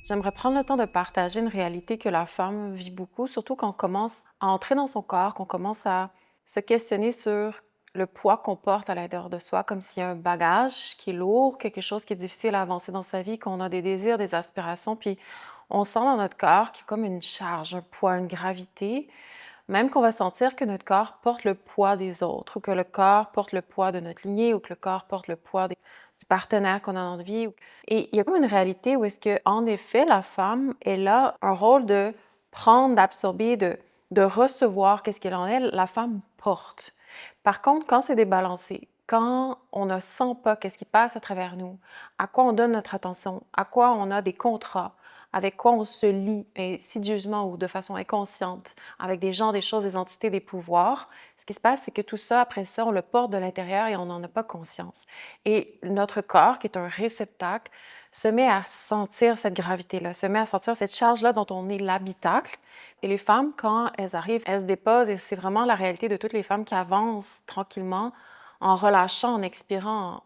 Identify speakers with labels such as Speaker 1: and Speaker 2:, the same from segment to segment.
Speaker 1: J'aimerais prendre le temps de partager une réalité que la femme vit beaucoup, surtout quand on commence à entrer dans son corps, qu'on commence à se questionner sur le poids qu'on porte à l'intérieur de soi, comme s'il y a un bagage qui est lourd, quelque chose qui est difficile à avancer dans sa vie, qu'on a des désirs, des aspirations, puis on sent dans notre corps qu'il y a comme une charge, un poids, une gravité, même qu'on va sentir que notre corps porte le poids des autres, ou que le corps porte le poids de notre lignée, ou que le corps porte le poids du partenaire qu'on a dans notre vie. Et il y a comme une réalité où est-ce que, en effet, la femme, elle a un rôle de prendre, d'absorber, de recevoir qu'est-ce qu'elle en est. La femme porte. Par contre, quand c'est débalancé, quand on ne sent pas qu'est-ce qui passe à travers nous, à quoi on donne notre attention, à quoi on a des contrats, avec quoi on se lie insidieusement ou de façon inconsciente, avec des gens, des choses, des entités, des pouvoirs, ce qui se passe, c'est que tout ça, après ça, on le porte de l'intérieur et on n'en a pas conscience. Et notre corps, qui est un réceptacle, se met à sentir cette gravité-là, se met à sentir cette charge-là dont on est l'habitacle. Et les femmes, quand elles arrivent, elles se déposent, et c'est vraiment la réalité de toutes les femmes qui avancent tranquillement, en relâchant, en expirant,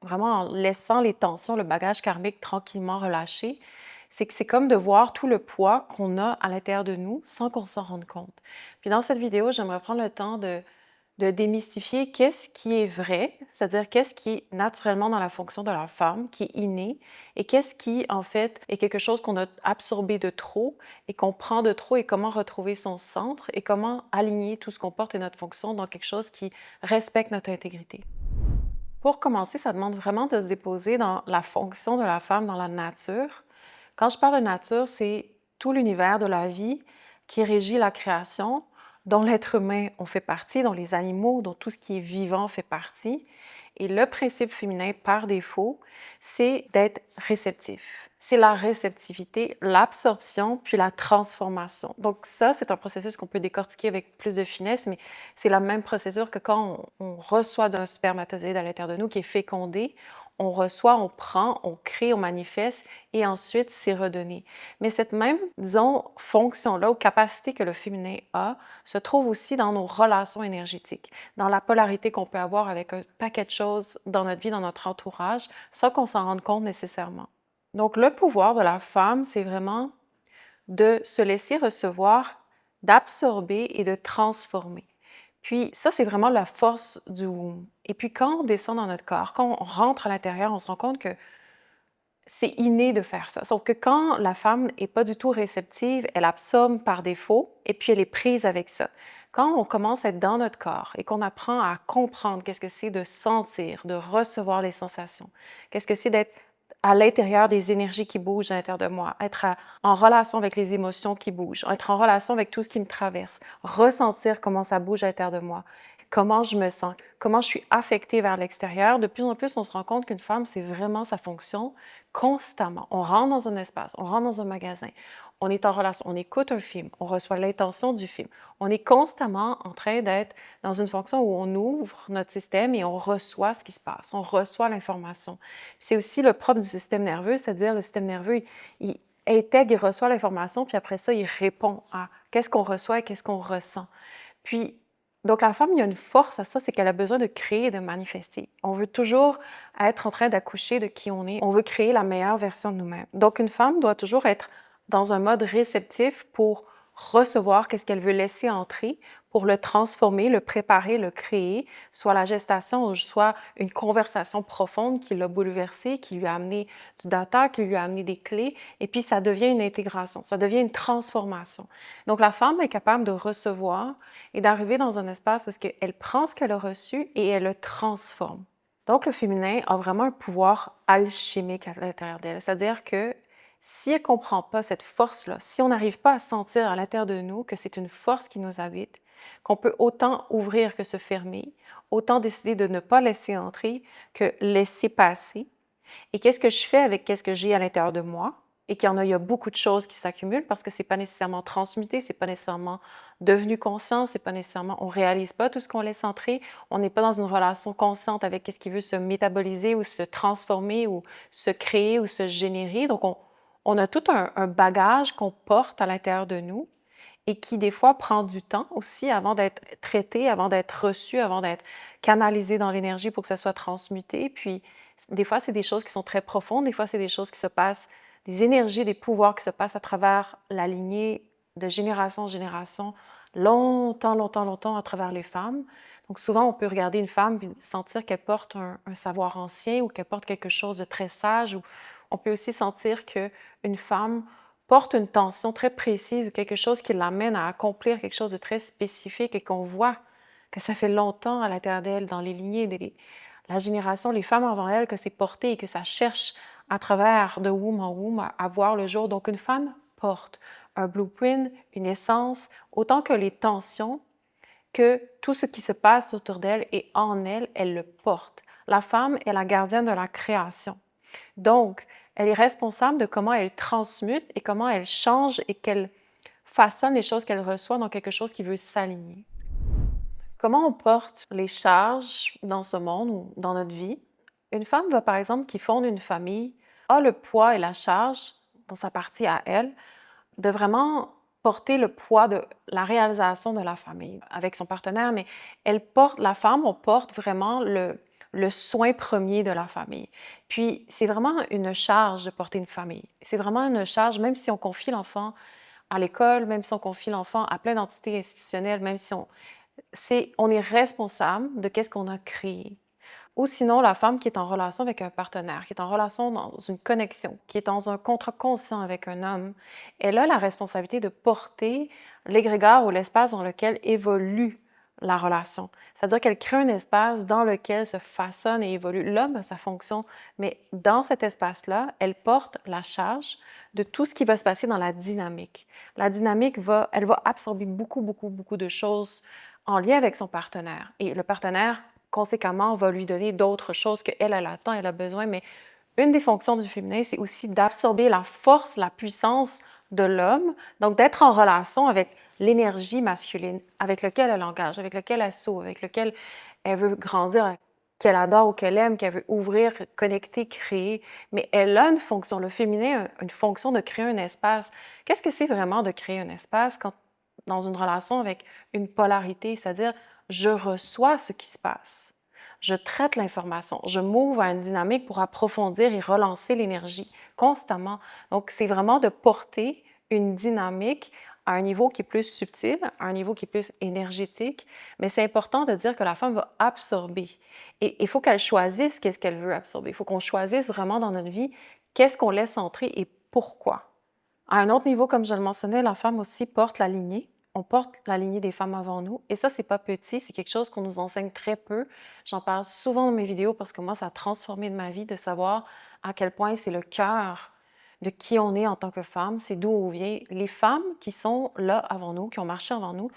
Speaker 1: vraiment en laissant les tensions, le bagage karmique tranquillement relâché. C'est que c'est comme de voir tout le poids qu'on a à l'intérieur de nous sans qu'on s'en rende compte. Puis dans cette vidéo, j'aimerais prendre le temps de démystifier qu'est-ce qui est vrai, c'est-à-dire qu'est-ce qui est naturellement dans la fonction de la femme, qui est inné, et qu'est-ce qui, en fait, est quelque chose qu'on a absorbé de trop et qu'on prend de trop, et comment retrouver son centre et comment aligner tout ce qu'on porte et notre fonction dans quelque chose qui respecte notre intégrité. Pour commencer, ça demande vraiment de se déposer dans la fonction de la femme dans la nature. Quand je parle de nature, c'est tout l'univers de la vie qui régit la création, dont l'être humain en fait partie, dont les animaux, dont tout ce qui est vivant fait partie. Et le principe féminin, par défaut, c'est d'être réceptif. C'est la réceptivité, l'absorption, puis la transformation. Donc ça, c'est un processus qu'on peut décortiquer avec plus de finesse, mais c'est la même procédure que quand on reçoit d'un spermatozoïde à l'intérieur de nous qui est fécondé, on reçoit, on prend, on crée, on manifeste et ensuite c'est redonné. Mais cette même, disons, fonction-là ou capacité que le féminin a se trouve aussi dans nos relations énergétiques, dans la polarité qu'on peut avoir avec un paquet de choses dans notre vie, dans notre entourage, sans qu'on s'en rende compte nécessairement. Donc le pouvoir de la femme, c'est vraiment de se laisser recevoir, d'absorber et de transformer. Puis ça, c'est vraiment la force du womb. Et puis quand on descend dans notre corps, quand on rentre à l'intérieur, on se rend compte que c'est inné de faire ça. Sauf que quand la femme n'est pas du tout réceptive, elle absorbe par défaut et puis elle est prise avec ça. Quand on commence à être dans notre corps et qu'on apprend à comprendre qu'est-ce que c'est de sentir, de recevoir les sensations, qu'est-ce que c'est d'être à l'intérieur des énergies qui bougent à l'intérieur de moi, en relation avec les émotions qui bougent, être en relation avec tout ce qui me traverse, ressentir comment ça bouge à l'intérieur de moi, comment je me sens, comment je suis affectée vers l'extérieur. De plus en plus, on se rend compte qu'une femme, c'est vraiment sa fonction constamment. On rentre dans un espace, on rentre dans un magasin, on est en relation, on écoute un film, on reçoit l'intention du film. On est constamment en train d'être dans une fonction où on ouvre notre système et on reçoit ce qui se passe, on reçoit l'information. C'est aussi le propre du système nerveux, c'est-à-dire le système nerveux, il intègre, il reçoit l'information, puis après ça, il répond à qu'est-ce qu'on reçoit et qu'est-ce qu'on ressent. Puis, donc la femme, il y a une force à ça, c'est qu'elle a besoin de créer et de manifester. On veut toujours être en train d'accoucher de qui on est. On veut créer la meilleure version de nous-mêmes. Donc une femme doit toujours être dans un mode réceptif pour recevoir qu'est-ce qu'elle veut laisser entrer, pour le transformer, le préparer, le créer, soit la gestation ou soit une conversation profonde qui l'a bouleversée, qui lui a amené du data, qui lui a amené des clés, et puis ça devient une intégration, ça devient une transformation. Donc la femme est capable de recevoir et d'arriver dans un espace où elle prend ce qu'elle a reçu et elle le transforme. Donc le féminin a vraiment un pouvoir alchimique à l'intérieur d'elle, c'est-à-dire que si elle ne comprend pas cette force-là, si on n'arrive pas à sentir à l'intérieur de nous que c'est une force qui nous habite, qu'on peut autant ouvrir que se fermer, autant décider de ne pas laisser entrer que laisser passer. Et qu'est-ce que je fais avec qu'est-ce que j'ai à l'intérieur de moi? Et qu'il y en a, il y a beaucoup de choses qui s'accumulent parce que c'est pas nécessairement transmuté, c'est pas nécessairement devenu conscient, c'est pas nécessairement, on réalise pas tout ce qu'on laisse entrer, on n'est pas dans une relation consciente avec qu'est-ce qui veut se métaboliser ou se transformer ou se créer ou se générer. Donc, on a tout un bagage qu'on porte à l'intérieur de nous et qui, des fois, prend du temps aussi avant d'être traité, avant d'être reçu, avant d'être canalisé dans l'énergie pour que ça soit transmuté. Puis, des fois, c'est des choses qui sont très profondes, des fois, c'est des choses qui se passent des énergies, des pouvoirs qui se passent à travers la lignée de génération en génération, longtemps, longtemps, longtemps à travers les femmes. Donc souvent, on peut regarder une femme et sentir qu'elle porte un savoir ancien ou qu'elle porte quelque chose de très sage. Ou on peut aussi sentir qu'une femme porte une tension très précise ou quelque chose qui l'amène à accomplir quelque chose de très spécifique et qu'on voit que ça fait longtemps à l'intérieur d'elle, dans les lignées, la génération, les femmes avant elle, que c'est porté et que ça cherche à travers de womb en womb à voir le jour. Donc une femme porte un blueprint, une essence, autant que les tensions, que tout ce qui se passe autour d'elle et en elle, elle le porte. La femme est la gardienne de la création. Donc, elle est responsable de comment elle transmute et comment elle change et qu'elle façonne les choses qu'elle reçoit dans quelque chose qui veut s'aligner. Comment on porte les charges dans ce monde ou dans notre vie? Une femme va, par exemple, qui fonde une famille, a le poids et la charge, dans sa partie à elle, de vraiment porter le poids de la réalisation de la famille avec son partenaire, mais la femme, on porte vraiment le soin premier de la famille. Puis, c'est vraiment une charge de porter une famille. C'est vraiment une charge, même si on confie l'enfant à l'école, même si on confie l'enfant à plein d'entités institutionnelles, même si on est responsable de qu'est-ce qu'on a créé. Ou sinon, la femme qui est en relation avec un partenaire, qui est en relation dans une connexion, qui est dans un contrat conscient avec un homme, elle a la responsabilité de porter l'égrégore ou l'espace dans lequel évolue la relation. C'est-à-dire qu'elle crée un espace dans lequel se façonne et évolue. L'homme a sa fonction, mais dans cet espace-là, elle porte la charge de tout ce qui va se passer dans la dynamique. La dynamique elle va absorber beaucoup, beaucoup, beaucoup de choses en lien avec son partenaire. Et le partenaire, conséquemment, va lui donner d'autres choses qu'elle, elle attend, elle a besoin. Mais une des fonctions du féminin, c'est aussi d'absorber la force, la puissance de l'homme, donc d'être en relation avec l'énergie masculine, avec laquelle elle engage, avec laquelle elle s'ouvre, avec laquelle elle veut grandir, qu'elle adore ou qu'elle aime, qu'elle veut ouvrir, connecter, créer. Mais elle a une fonction, le féminin a une fonction de créer un espace. Qu'est-ce que c'est vraiment de créer un espace dans une relation avec une polarité, c'est-à-dire je reçois ce qui se passe. Je traite l'information, je m'ouvre à une dynamique pour approfondir et relancer l'énergie constamment. Donc, c'est vraiment de porter une dynamique à un niveau qui est plus subtil, à un niveau qui est plus énergétique, mais c'est important de dire que la femme va absorber. Et il faut qu'elle choisisse qu'est-ce qu'elle veut absorber. Il faut qu'on choisisse vraiment dans notre vie qu'est-ce qu'on laisse entrer et pourquoi. À un autre niveau, comme je le mentionnais, la femme aussi porte la lignée. On porte la lignée des femmes avant nous. Et ça, c'est pas petit, c'est quelque chose qu'on nous enseigne très peu. J'en parle souvent dans mes vidéos parce que moi, ça a transformé de ma vie de savoir à quel point c'est le cœur de qui on est en tant que femme, c'est d'où on vient. Les femmes qui sont là avant nous, qui ont marché avant nous,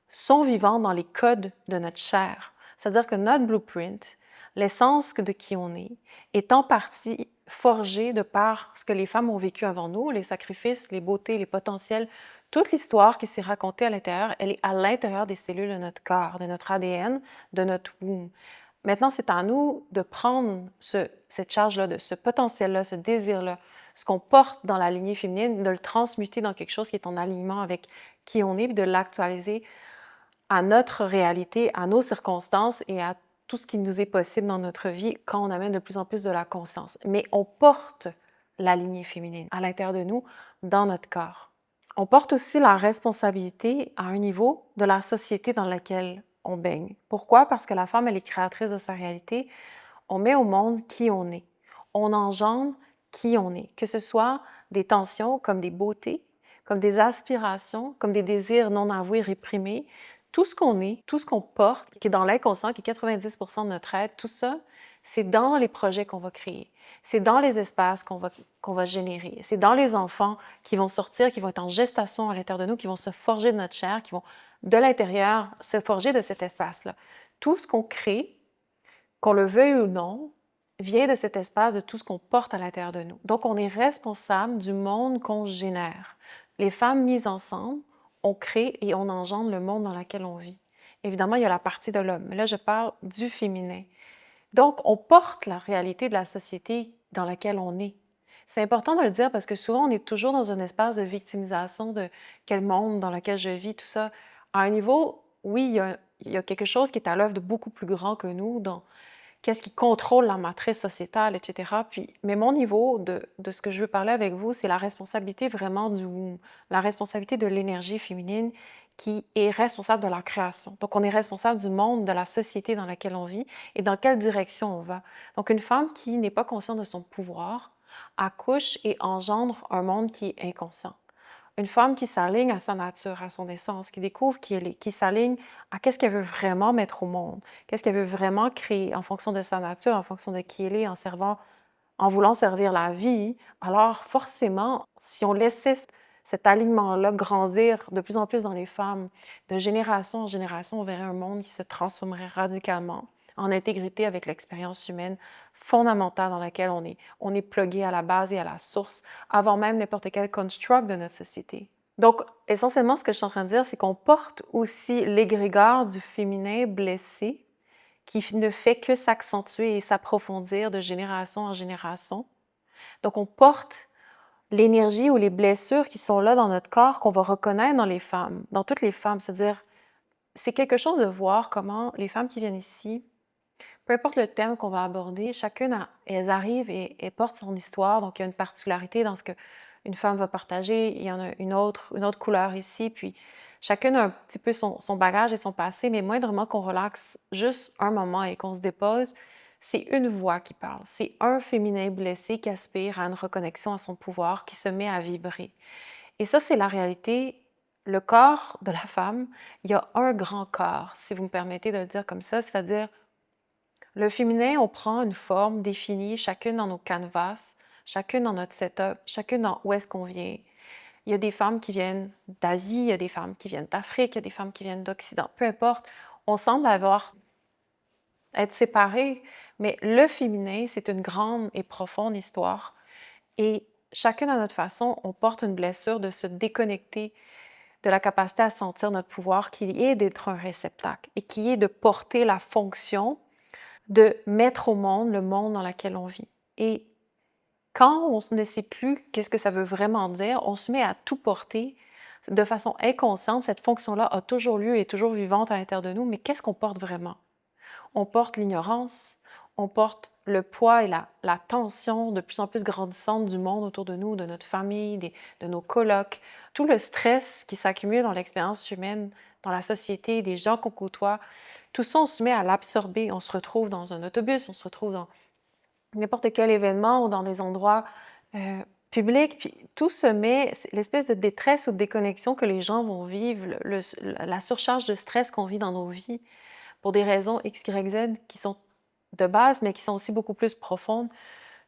Speaker 1: sont vivantes dans les codes de notre chair. C'est-à-dire que notre blueprint, l'essence de qui on est en partie forgée de par ce que les femmes ont vécu avant nous, les sacrifices, les beautés, les potentiels, toute l'histoire qui s'est racontée à l'intérieur, elle est à l'intérieur des cellules de notre corps, de notre ADN, de notre womb. Maintenant, c'est à nous de prendre cette charge-là, de ce potentiel-là, ce désir-là, ce qu'on porte dans la lignée féminine, de le transmuter dans quelque chose qui est en alignement avec qui on est, puis de l'actualiser à notre réalité, à nos circonstances et à tout ce qui nous est possible dans notre vie quand on amène de plus en plus de la conscience. Mais on porte la lignée féminine à l'intérieur de nous, dans notre corps. On porte aussi la responsabilité à un niveau de la société dans laquelle on baigne. Pourquoi? Parce que la femme, elle est créatrice de sa réalité. On met au monde qui on est. On engendre qui on est, que ce soit des tensions comme des beautés, comme des aspirations, comme des désirs non avoués, réprimés. Tout ce qu'on est, tout ce qu'on porte, qui est dans l'inconscient, qui est 90% de notre être, tout ça, c'est dans les projets qu'on va créer. C'est dans les espaces qu'on va générer. C'est dans les enfants qui vont sortir, qui vont être en gestation à l'intérieur de nous, qui vont se forger de notre chair, qui vont, de l'intérieur, se forger de cet espace-là. Tout ce qu'on crée, qu'on le veuille ou non, vient de cet espace, de tout ce qu'on porte à l'intérieur de nous. Donc, on est responsable du monde qu'on génère. Les femmes mises ensemble, on crée et on engendre le monde dans lequel on vit. Évidemment, il y a la partie de l'homme, mais là, je parle du féminin. Donc, on porte la réalité de la société dans laquelle on est. C'est important de le dire parce que souvent, on est toujours dans un espace de victimisation de quel monde dans lequel je vis, tout ça. À un niveau, oui, il y a quelque chose qui est à l'œuvre de beaucoup plus grand que nous, qu'est-ce qui contrôle la matrice sociétale, et cetera. Mais mon niveau de ce que je veux parler avec vous, c'est la responsabilité vraiment du womb, la responsabilité de l'énergie féminine qui est responsable de la création. Donc, on est responsable du monde, de la société dans laquelle on vit et dans quelle direction on va. Donc, une femme qui n'est pas consciente de son pouvoir accouche et engendre un monde qui est inconscient. Une femme qui s'aligne à sa nature, à son essence, qui découvre qui elle est, qui s'aligne à qu'est-ce qu'elle veut vraiment mettre au monde, qu'est-ce qu'elle veut vraiment créer en fonction de sa nature, en fonction de qui elle est, en voulant servir la vie, alors forcément, si on laissait cet alignement-là grandir de plus en plus dans les femmes, de génération en génération, on verrait un monde qui se transformerait radicalement en intégrité avec l'expérience humaine fondamentale dans laquelle on est. On est plugué à la base et à la source avant même n'importe quel construct de notre société. Donc, essentiellement, ce que je suis en train de dire, c'est qu'on porte aussi l'égrégore du féminin blessé qui ne fait que s'accentuer et s'approfondir de génération en génération. Donc, on porte l'énergie ou les blessures qui sont là dans notre corps qu'on va reconnaître dans les femmes, dans toutes les femmes. C'est-à-dire, c'est quelque chose de voir comment les femmes qui viennent ici, peu importe le thème qu'on va aborder, chacune, elles arrivent et elles portent son histoire. Donc, il y a une particularité dans ce qu'une femme va partager. Il y en a une autre couleur ici. Puis, chacune a un petit peu son bagage et son passé, mais moindrement qu'on relaxe juste un moment et qu'on se dépose, c'est une voix qui parle. C'est un féminin blessé qui aspire à une reconnexion à son pouvoir, qui se met à vibrer. Et ça, c'est la réalité. Le corps de la femme, il y a un grand corps, si vous me permettez de le dire comme ça, c'est-à-dire le féminin, on prend une forme définie, chacune dans nos canvas, chacune dans notre setup, chacune dans où est-ce qu'on vient. Il y a des femmes qui viennent d'Asie, il y a des femmes qui viennent d'Afrique, il y a des femmes qui viennent d'Occident, peu importe. On semble être séparées, mais le féminin, c'est une grande et profonde histoire. Et chacune à notre façon, on porte une blessure de se déconnecter de la capacité à sentir notre pouvoir, qui est d'être un réceptacle et qui est de porter la fonction de mettre au monde le monde dans lequel on vit. Et quand on ne sait plus qu'est-ce que ça veut vraiment dire, on se met à tout porter de façon inconsciente. Cette fonction-là a toujours lieu et est toujours vivante à l'intérieur de nous, mais qu'est-ce qu'on porte vraiment? On porte l'ignorance, on porte le poids et la tension de plus en plus grandissante du monde autour de nous, de notre famille, de nos colocs, tout le stress qui s'accumule dans l'expérience humaine, dans la société, des gens qu'on côtoie. Tout ça, on se met à l'absorber. On se retrouve dans un autobus, on se retrouve dans n'importe quel événement ou dans des endroits publics. Puis tout se met, l'espèce de détresse ou de déconnexion que les gens vont vivre, la surcharge de stress qu'on vit dans nos vies pour des raisons X, Y, Z qui sont de base, mais qui sont aussi beaucoup plus profondes.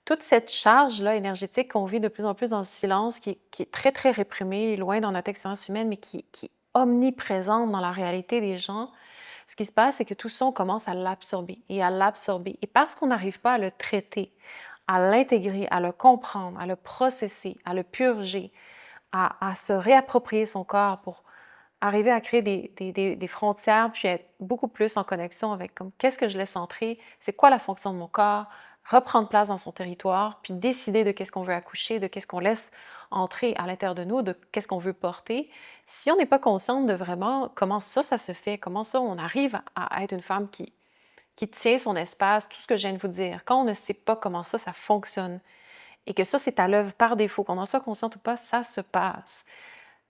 Speaker 1: Toute cette charge-là énergétique qu'on vit de plus en plus dans le silence, qui est très, très réprimée, loin dans notre expérience humaine, mais qui est omniprésente dans la réalité des gens, ce qui se passe, c'est que tout ça, on commence à l'absorber et à l'absorber. Et parce qu'on n'arrive pas à le traiter, à l'intégrer, à le comprendre, à le processer, à le purger, à se réapproprier son corps pour arriver à créer des frontières, puis être beaucoup plus en connexion avec comme qu'est-ce que je laisse entrer, c'est quoi la fonction de mon corps, reprendre place dans son territoire, puis décider de qu'est-ce qu'on veut accoucher, de qu'est-ce qu'on laisse entrer à l'intérieur de nous, de qu'est-ce qu'on veut porter. Si on n'est pas consciente de vraiment comment ça se fait, comment ça on arrive à être une femme qui tient son espace, tout ce que je viens de vous dire, quand on ne sait pas comment ça fonctionne, et que ça, c'est à l'œuvre par défaut, qu'on en soit consciente ou pas, ça se passe.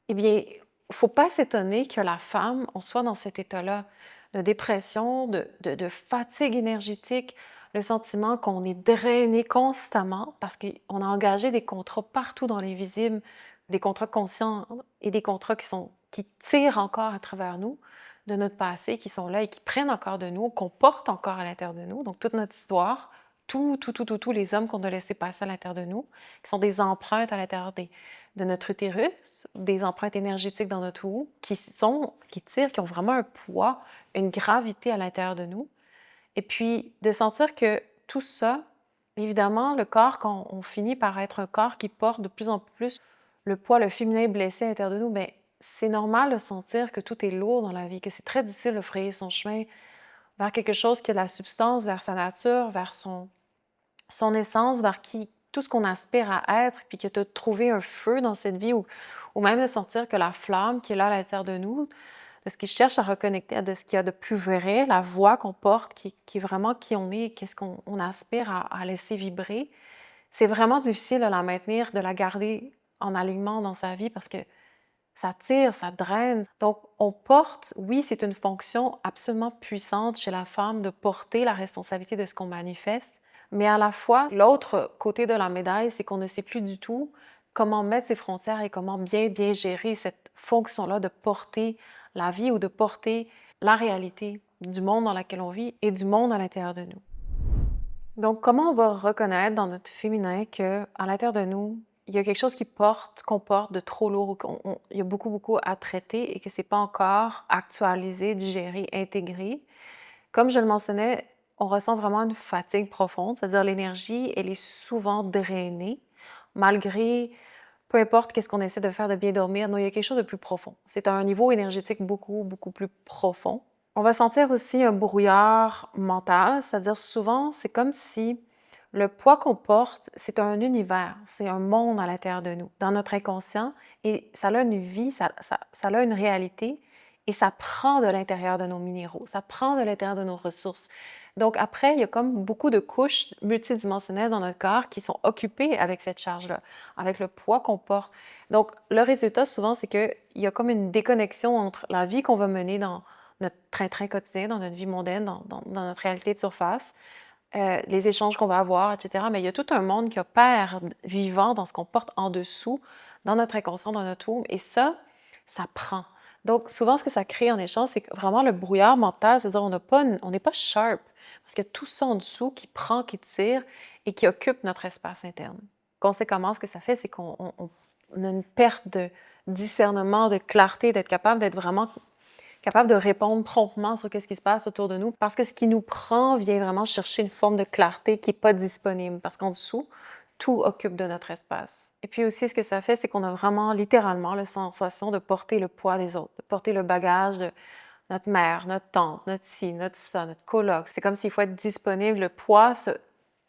Speaker 1: Eh bien, il ne faut pas s'étonner que la femme, on soit dans cet état-là de dépression, de fatigue énergétique, le sentiment qu'on est drainé constamment parce qu'on a engagé des contrats partout dans l'invisible, des contrats conscients et des contrats qui tirent encore à travers nous de notre passé, qui sont là et qui prennent encore de nous, qu'on porte encore à l'intérieur de nous. Donc, toute notre histoire, tous les hommes qu'on a laissés passer à l'intérieur de nous, qui sont des empreintes à l'intérieur de notre utérus, des empreintes énergétiques dans notre cou, qui tirent, qui ont vraiment un poids, une gravité à l'intérieur de nous. Et puis, de sentir que tout ça, évidemment, le corps, quand on finit par être un corps qui porte de plus en plus le poids, le féminin blessé à l'intérieur de nous, bien, c'est normal de sentir que tout est lourd dans la vie, que c'est très difficile de frayer son chemin vers quelque chose qui a de la substance, vers sa nature, vers son essence, vers tout ce qu'on aspire à être, puis que de trouver un feu dans cette vie, ou même de sentir que la flamme qui est là à l'intérieur de nous, de ce qui cherche à reconnecter de ce qu'il y a de plus vrai, la voix qu'on porte, qui est vraiment qui on est, qu'est-ce qu'on aspire à laisser vibrer. C'est vraiment difficile de la maintenir, de la garder en alignement dans sa vie parce que ça tire, ça draine. Donc, on porte, oui, c'est une fonction absolument puissante chez la femme de porter la responsabilité de ce qu'on manifeste, mais à la fois, l'autre côté de la médaille, c'est qu'on ne sait plus du tout comment mettre ses frontières et comment bien gérer cette fonction-là de porter la vie ou de porter la réalité du monde dans lequel on vit et du monde à l'intérieur de nous. Donc, comment on va reconnaître dans notre féminin qu'à l'intérieur de nous, il y a quelque chose qu'on porte de trop lourd ou il y a beaucoup à traiter et que c'est pas encore actualisé, digéré, intégré. Comme je le mentionnais, on ressent vraiment une fatigue profonde, c'est-à-dire l'énergie, elle est souvent drainée, malgré, peu importe qu'est-ce qu'on essaie de faire de bien dormir, non, il y a quelque chose de plus profond. C'est à un niveau énergétique beaucoup plus profond. On va sentir aussi un brouillard mental, c'est-à-dire souvent, c'est comme si le poids qu'on porte, c'est un univers, c'est un monde à l'intérieur de nous, dans notre inconscient, et ça a une vie, ça a une réalité, et ça prend de l'intérieur de nos minéraux, ça prend de l'intérieur de nos ressources. Donc après, il y a comme beaucoup de couches multidimensionnelles dans notre corps qui sont occupées avec cette charge-là, avec le poids qu'on porte. Donc le résultat, souvent, c'est qu'il y a comme une déconnexion entre la vie qu'on va mener dans notre train-train quotidien, dans notre vie mondaine, dans notre réalité de surface, les échanges qu'on va avoir, etc. Mais il y a tout un monde qui opère vivant dans ce qu'on porte en dessous, dans notre inconscient, dans notre womb, et ça prend. Donc, souvent, ce que ça crée en échange, c'est vraiment le brouillard mental, c'est-à-dire on n'est pas sharp, parce qu'il y a tout ça en dessous qui prend, qui tire et qui occupe notre espace interne. Conséquemment, ce que ça fait, c'est qu'on a une perte de discernement, de clarté, d'être capable d'être vraiment capable de répondre promptement sur ce qui se passe autour de nous, parce que ce qui nous prend vient vraiment chercher une forme de clarté qui n'est pas disponible, parce qu'en dessous, tout occupe de notre espace. Et puis aussi, ce que ça fait, c'est qu'on a vraiment littéralement la sensation de porter le poids des autres, de porter le bagage de notre mère, notre tante, notre ci, notre ça, notre coloc. C'est comme s'il faut être disponible, le poids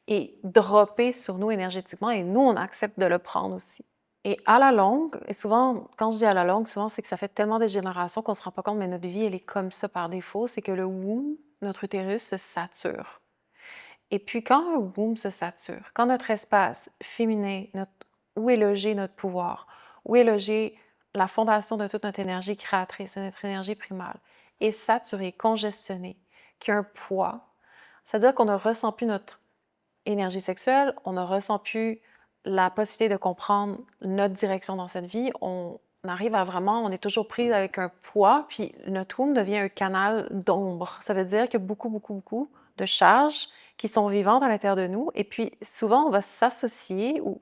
Speaker 1: est droppé sur nous énergétiquement et nous, on accepte de le prendre aussi. Et à la longue, et souvent, quand je dis à la longue, souvent c'est que ça fait tellement de générations qu'on ne se rend pas compte, mais notre vie, elle est comme ça par défaut, c'est que le womb, notre utérus, se sature. Et puis quand un womb se sature, quand notre espace féminin, où est logé notre pouvoir, où est logé la fondation de toute notre énergie créatrice, notre énergie primale, est saturé, congestionné, qui a un poids, c'est-à-dire qu'on ne ressent plus notre énergie sexuelle, on ne ressent plus la possibilité de comprendre notre direction dans cette vie. On arrive à vraiment, on est toujours pris avec un poids, puis notre womb devient un canal d'ombre. Ça veut dire qu'il y a beaucoup de charges qui sont vivantes à l'intérieur de nous. Et puis souvent, on va s'associer ou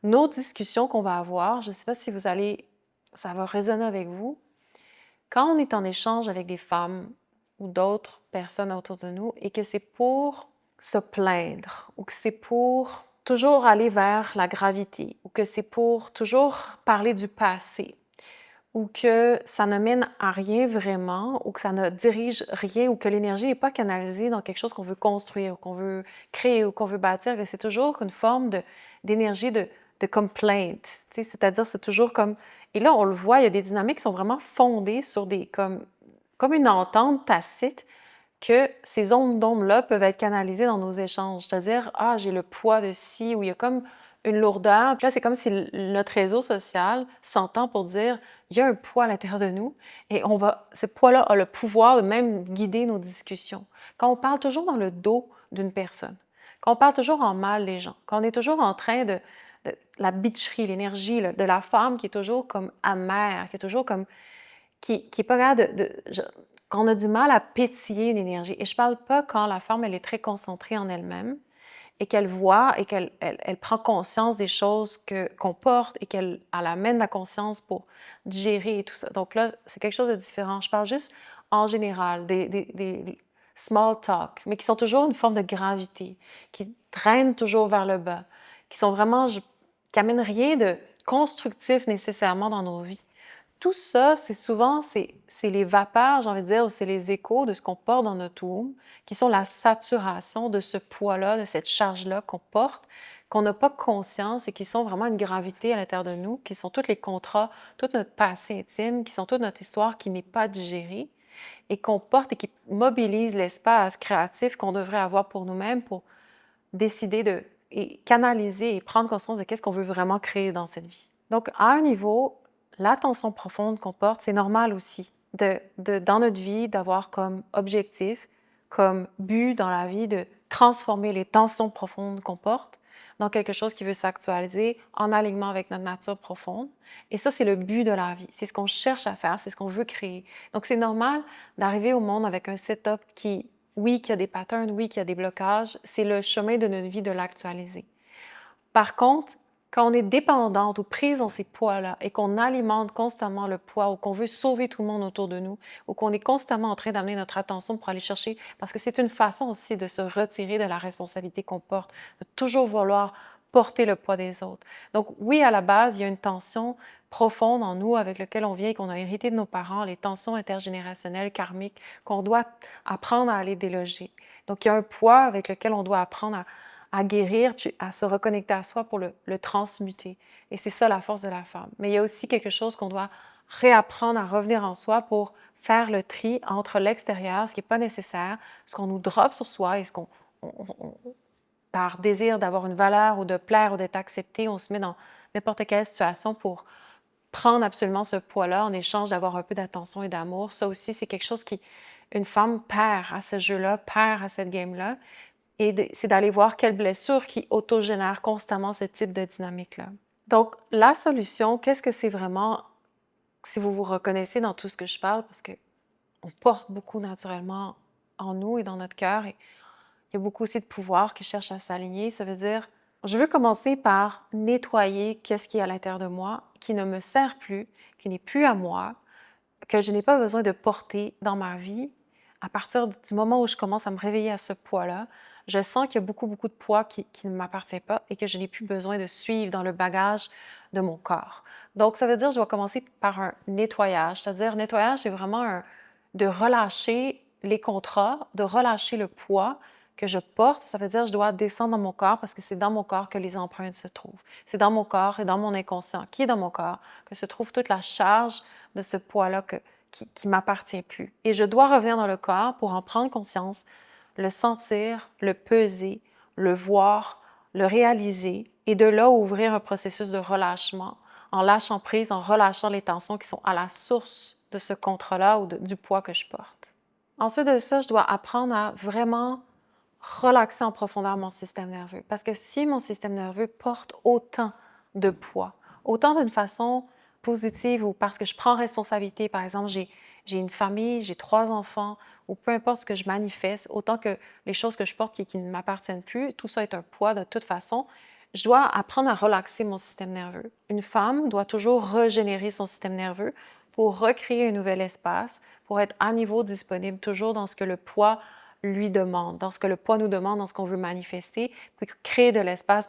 Speaker 1: nos discussions qu'on va avoir, je ne sais pas si ça va résonner avec vous. Quand on est en échange avec des femmes ou d'autres personnes autour de nous et que c'est pour se plaindre ou que c'est pour toujours aller vers la gravité ou que c'est pour toujours parler du passé ou que ça ne mène à rien vraiment ou que ça ne dirige rien ou que l'énergie n'est pas canalisée dans quelque chose qu'on veut construire ou qu'on veut créer ou qu'on veut bâtir, que c'est toujours une forme d'énergie de complaint. C'est-à-dire, c'est toujours comme... Et là, on le voit, il y a des dynamiques qui sont vraiment fondées sur comme une entente tacite que ces ondes d'ombre-là peuvent être canalisées dans nos échanges. C'est-à-dire, ah, j'ai le poids de ci, ou il y a comme une lourdeur. Puis là, c'est comme si notre réseau social s'entend pour dire, il y a un poids à l'intérieur de nous et ce poids-là a le pouvoir de même guider nos discussions. Quand on parle toujours dans le dos d'une personne, quand on parle toujours en mal des gens, quand on est toujours en train de la bitcherie, l'énergie là, de la femme qui est toujours comme amère, qui est toujours comme... qui est pas capable qu'on a du mal à pétiller une énergie. Et je parle pas quand la femme, elle est très concentrée en elle-même et qu'elle voit et qu'elle prend conscience des choses qu'on porte et qu'elle amène la conscience pour digérer et tout ça. Donc là, c'est quelque chose de différent. Je parle juste en général des small talk, mais qui sont toujours une forme de gravité, qui traînent toujours vers le bas, qui sont vraiment, qui amènent rien de constructif nécessairement dans nos vies. Tout ça, c'est les vapeurs, j'ai envie de dire, ou c'est les échos de ce qu'on porte dans notre womb, qui sont la saturation de ce poids-là, de cette charge-là qu'on porte, qu'on n'a pas conscience et qui sont vraiment une gravité à l'intérieur de nous, qui sont tous les contrats, tout notre passé intime, qui sont toute notre histoire qui n'est pas digérée et qu'on porte et qui mobilise l'espace créatif qu'on devrait avoir pour nous-mêmes pour décider de et canaliser et prendre conscience de qu'est-ce qu'on veut vraiment créer dans cette vie. Donc, à un niveau, l'attention profonde qu'on porte, c'est normal aussi dans notre vie d'avoir comme objectif, comme but dans la vie de transformer les tensions profondes qu'on porte dans quelque chose qui veut s'actualiser en alignement avec notre nature profonde. Et ça, c'est le but de la vie. C'est ce qu'on cherche à faire, c'est ce qu'on veut créer. Donc, c'est normal d'arriver au monde avec un setup qui, oui, qu'il y a des patterns, oui, qu'il y a des blocages. C'est le chemin de notre vie de l'actualiser. Par contre, quand on est dépendante ou prise dans ces poids-là et qu'on alimente constamment le poids ou qu'on veut sauver tout le monde autour de nous ou qu'on est constamment en train d'amener notre attention pour aller chercher, parce que c'est une façon aussi de se retirer de la responsabilité qu'on porte, de toujours vouloir porter le poids des autres. Donc oui, à la base, il y a une tension profonde en nous avec laquelle on vient et qu'on a hérité de nos parents, les tensions intergénérationnelles, karmiques, qu'on doit apprendre à aller déloger. Donc il y a un poids avec lequel on doit apprendre à guérir, puis à se reconnecter à soi pour le transmuter. Et c'est ça la force de la femme. Mais il y a aussi quelque chose qu'on doit réapprendre à revenir en soi pour faire le tri entre l'extérieur, ce qui n'est pas nécessaire, ce qu'on nous drop sur soi et ce qu'on, par désir d'avoir une valeur ou de plaire ou d'être accepté, on se met dans n'importe quelle situation pour prendre absolument ce poids-là en échange d'avoir un peu d'attention et d'amour. Ça aussi, c'est quelque chose qui, une femme perd à ce jeu-là, perd à cette game-là. Et c'est d'aller voir quelle blessure qui autogénère constamment ce type de dynamique-là. Donc, la solution, qu'est-ce que c'est vraiment, si vous vous reconnaissez dans tout ce que je parle, parce qu'on porte beaucoup naturellement en nous et dans notre cœur, et il y a beaucoup aussi de pouvoir qui cherche à s'aligner, ça veut dire, je veux commencer par nettoyer qu'est-ce qui est à l'intérieur de moi, qui ne me sert plus, qui n'est plus à moi, que je n'ai pas besoin de porter dans ma vie. À partir du moment où je commence à me réveiller à ce poids-là, je sens qu'il y a beaucoup, beaucoup de poids qui ne m'appartient pas et que je n'ai plus besoin de suivre dans le bagage de mon corps. Donc, ça veut dire que je dois commencer par un nettoyage. C'est-à-dire, nettoyage, c'est vraiment de relâcher les contrats, de relâcher le poids que je porte. Ça veut dire que je dois descendre dans mon corps parce que c'est dans mon corps que les empreintes se trouvent. C'est dans mon corps et dans mon inconscient, qui est dans mon corps, que se trouve toute la charge de ce poids-là qui ne m'appartient plus. Et je dois revenir dans le corps pour en prendre conscience, le sentir, le peser, le voir, le réaliser et de là ouvrir un processus de relâchement en lâchant prise, en relâchant les tensions qui sont à la source de ce contrat-là ou du poids que je porte. Ensuite de ça, je dois apprendre à vraiment relaxer en profondeur mon système nerveux. Parce que si mon système nerveux porte autant de poids, autant d'une façon positive ou parce que je prends responsabilité, par exemple, j'ai une famille, j'ai 3 enfants, ou peu importe ce que je manifeste, autant que les choses que je porte qui ne m'appartiennent plus, tout ça est un poids de toute façon, je dois apprendre à relaxer mon système nerveux. Une femme doit toujours régénérer son système nerveux pour recréer un nouvel espace, pour être à niveau disponible, toujours dans ce que le poids lui demande, dans ce que le poids nous demande, dans ce qu'on veut manifester, puis créer de l'espace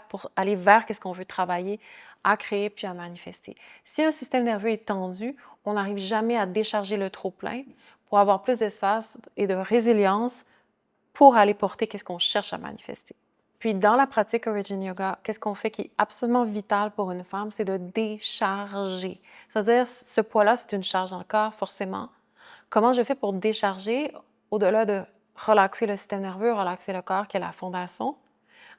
Speaker 1: pour aller vers ce qu'on veut travailler, à créer puis à manifester. Si un système nerveux est tendu, on n'arrive jamais à décharger le trop-plein pour avoir plus d'espace et de résilience pour aller porter ce qu'on cherche à manifester. Puis dans la pratique Origin Yoga, qu'est-ce qu'on fait qui est absolument vital pour une femme, c'est de décharger. C'est-à-dire, ce poids-là, c'est une charge dans le corps, forcément. Comment je fais pour décharger, au-delà de relaxer le système nerveux, relaxer le corps, qui est la fondation?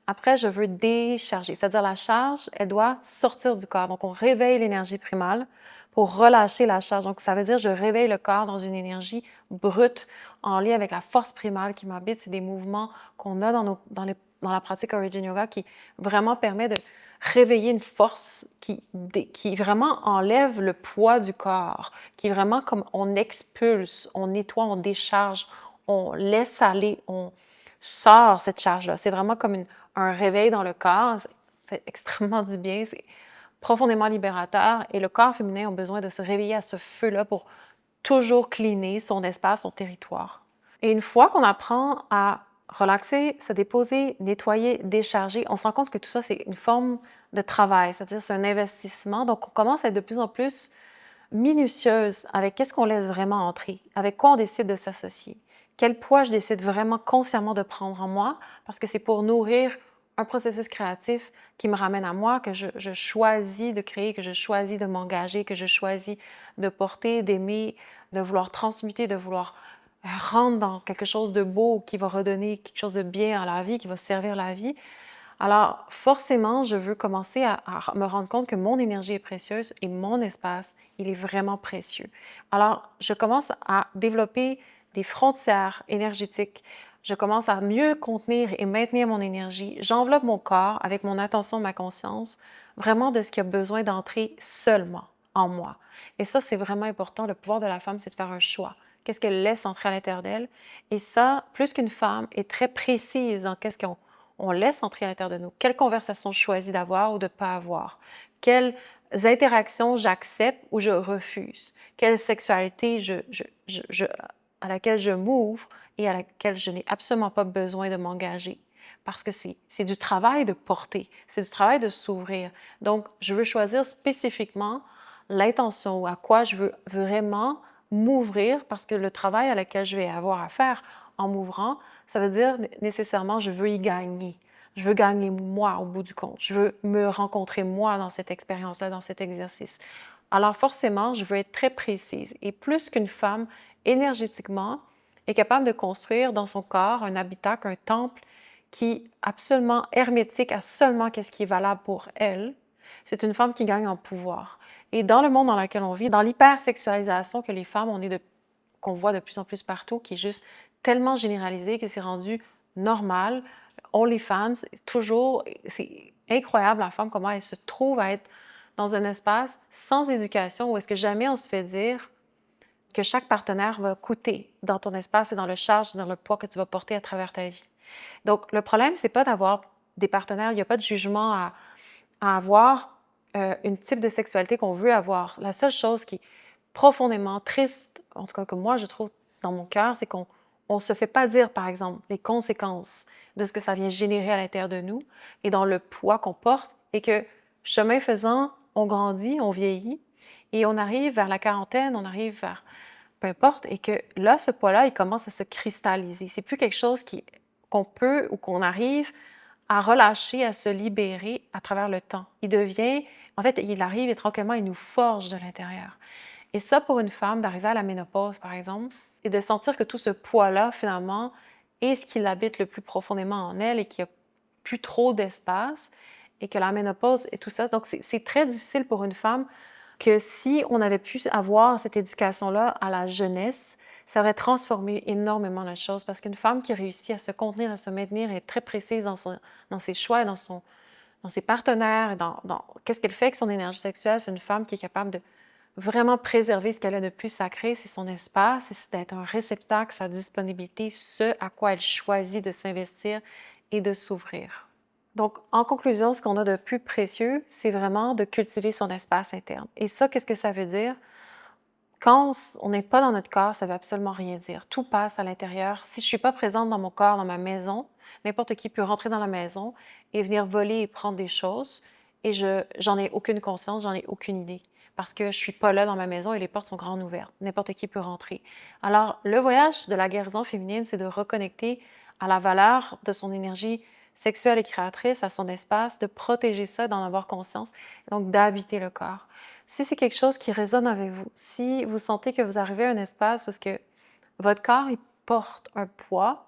Speaker 1: Après, je veux décharger, c'est-à-dire la charge, elle doit sortir du corps. Donc, on réveille l'énergie primale pour relâcher la charge. Donc, ça veut dire que je réveille le corps dans une énergie brute en lien avec la force primale qui m'habite. C'est des mouvements qu'on a dans la pratique Origin Yoga qui vraiment permet de réveiller une force qui vraiment enlève le poids du corps, qui est vraiment comme on expulse, on nettoie, on décharge, on laisse aller, on sort cette charge-là. C'est vraiment comme un réveil dans le corps. Ça fait extrêmement du bien. C'est profondément libérateur. Et le corps féminin a besoin de se réveiller à ce feu-là pour toujours cleaner son espace, son territoire. Et une fois qu'on apprend à relaxer, se déposer, nettoyer, décharger, on se rend compte que tout ça, c'est une forme de travail, c'est-à-dire c'est un investissement. Donc, on commence à être de plus en plus minutieuse avec qu'est-ce qu'on laisse vraiment entrer, avec quoi on décide de s'associer, quel poids je décide vraiment consciemment de prendre en moi, parce que c'est pour nourrir un processus créatif qui me ramène à moi, que je choisis de créer, que je choisis de m'engager, que je choisis de porter, d'aimer, de vouloir transmuter, de vouloir rendre dans quelque chose de beau qui va redonner quelque chose de bien à la vie, qui va servir la vie. Alors, forcément, je veux commencer à me rendre compte que mon énergie est précieuse et mon espace, il est vraiment précieux. Alors, je commence à développer des frontières énergétiques. Je commence à mieux contenir et maintenir mon énergie. J'enveloppe mon corps avec mon attention, ma conscience, vraiment de ce qui a besoin d'entrer seulement en moi. Et ça, c'est vraiment important. Le pouvoir de la femme, c'est de faire un choix. Qu'est-ce qu'elle laisse entrer à l'intérieur d'elle? Et ça, plus qu'une femme est très précise dans qu'est-ce qu'on laisse entrer à l'intérieur de nous. Quelle conversation je choisis d'avoir ou de ne pas avoir? Quelles interactions j'accepte ou je refuse? Quelle sexualité à laquelle je m'ouvre et à laquelle je n'ai absolument pas besoin de m'engager? Parce que c'est du travail de porter, c'est du travail de s'ouvrir. Donc, je veux choisir spécifiquement l'intention ou à quoi je veux vraiment m'ouvrir parce que le travail à lequel je vais avoir à faire en m'ouvrant, ça veut dire nécessairement je veux y gagner. Je veux gagner moi au bout du compte. Je veux me rencontrer moi dans cette expérience-là, dans cet exercice. Alors forcément, je veux être très précise. Et plus qu'une femme, énergétiquement, est capable de construire dans son corps un habitacle, un temple qui est absolument hermétique à seulement ce qui est valable pour elle, c'est une femme qui gagne en pouvoir. Et dans le monde dans lequel on vit, dans l'hypersexualisation que les femmes, qu'on voit de plus en plus partout, qui est juste tellement généralisé que c'est rendu normal. OnlyFans, toujours, c'est incroyable la femme, comment elle se trouve à être dans un espace sans éducation où est-ce que jamais on se fait dire que chaque partenaire va coûter dans ton espace et dans le charge, dans le poids que tu vas porter à travers ta vie. Donc, le problème, c'est pas d'avoir des partenaires, il n'y a pas de jugement à avoir une type de sexualité qu'on veut avoir. La seule chose qui est profondément triste, en tout cas que moi je trouve dans mon cœur, c'est qu'on ne se fait pas dire, par exemple, les conséquences de ce que ça vient générer à l'intérieur de nous et dans le poids qu'on porte et que, chemin faisant, on grandit, on vieillit et on arrive vers la quarantaine, on arrive vers peu importe, et que là, ce poids-là, il commence à se cristalliser. C'est plus quelque chose qu'on peut ou qu'on arrive à relâcher, à se libérer à travers le temps. Il devient, en fait, il arrive et tranquillement, il nous forge de l'intérieur. Et ça, pour une femme, d'arriver à la ménopause, par exemple, et de sentir que tout ce poids-là, finalement, est ce qui l'habite le plus profondément en elle et qu'il n'y a plus trop d'espace et que la ménopause et tout ça. Donc, c'est très difficile pour une femme que si on avait pu avoir cette éducation-là à la jeunesse, ça aurait transformé énormément la chose parce qu'une femme qui réussit à se contenir, à se maintenir, est très précise dans ses choix, dans ses partenaires, dans qu'est-ce qu'elle fait avec son énergie sexuelle. C'est une femme qui est capable de vraiment préserver ce qu'elle a de plus sacré, c'est son espace, c'est d'être un réceptacle, sa disponibilité, ce à quoi elle choisit de s'investir et de s'ouvrir. Donc, en conclusion, ce qu'on a de plus précieux, c'est vraiment de cultiver son espace interne. Et ça, qu'est-ce que ça veut dire? Quand on n'est pas dans notre corps, ça ne veut absolument rien dire. Tout passe à l'intérieur. Si je ne suis pas présente dans mon corps, dans ma maison, n'importe qui peut rentrer dans la maison et venir voler et prendre des choses. Et j'en ai aucune conscience, j'en ai aucune idée. Parce que je ne suis pas là dans ma maison et les portes sont grandes ouvertes. N'importe qui peut rentrer. Alors, le voyage de la guérison féminine, c'est de reconnecter à la valeur de son énergie sexuelle et créatrice, à son espace, de protéger ça, d'en avoir conscience, donc d'habiter le corps. Si c'est quelque chose qui résonne avec vous, si vous sentez que vous arrivez à un espace parce que votre corps il porte un poids,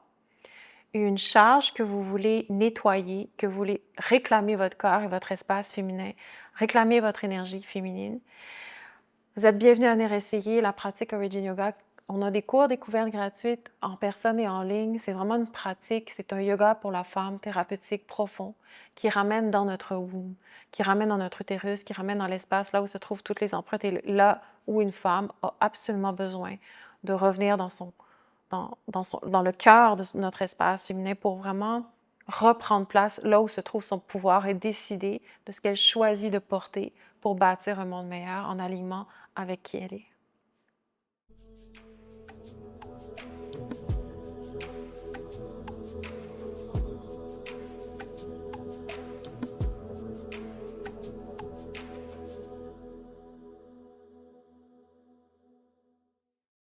Speaker 1: une charge que vous voulez nettoyer, que vous voulez réclamer votre corps et votre espace féminin, réclamer votre énergie féminine, vous êtes bienvenue à venir essayer la pratique Origin Yoga. On a des cours découvertes gratuites en personne et en ligne. C'est vraiment une pratique, c'est un yoga pour la femme thérapeutique profond qui ramène dans notre womb, qui ramène dans notre utérus, qui ramène dans l'espace là où se trouvent toutes les empreintes et là où une femme a absolument besoin de revenir dans le cœur de notre espace féminin pour vraiment reprendre place là où se trouve son pouvoir et décider de ce qu'elle choisit de porter pour bâtir un monde meilleur en alignement avec qui elle est.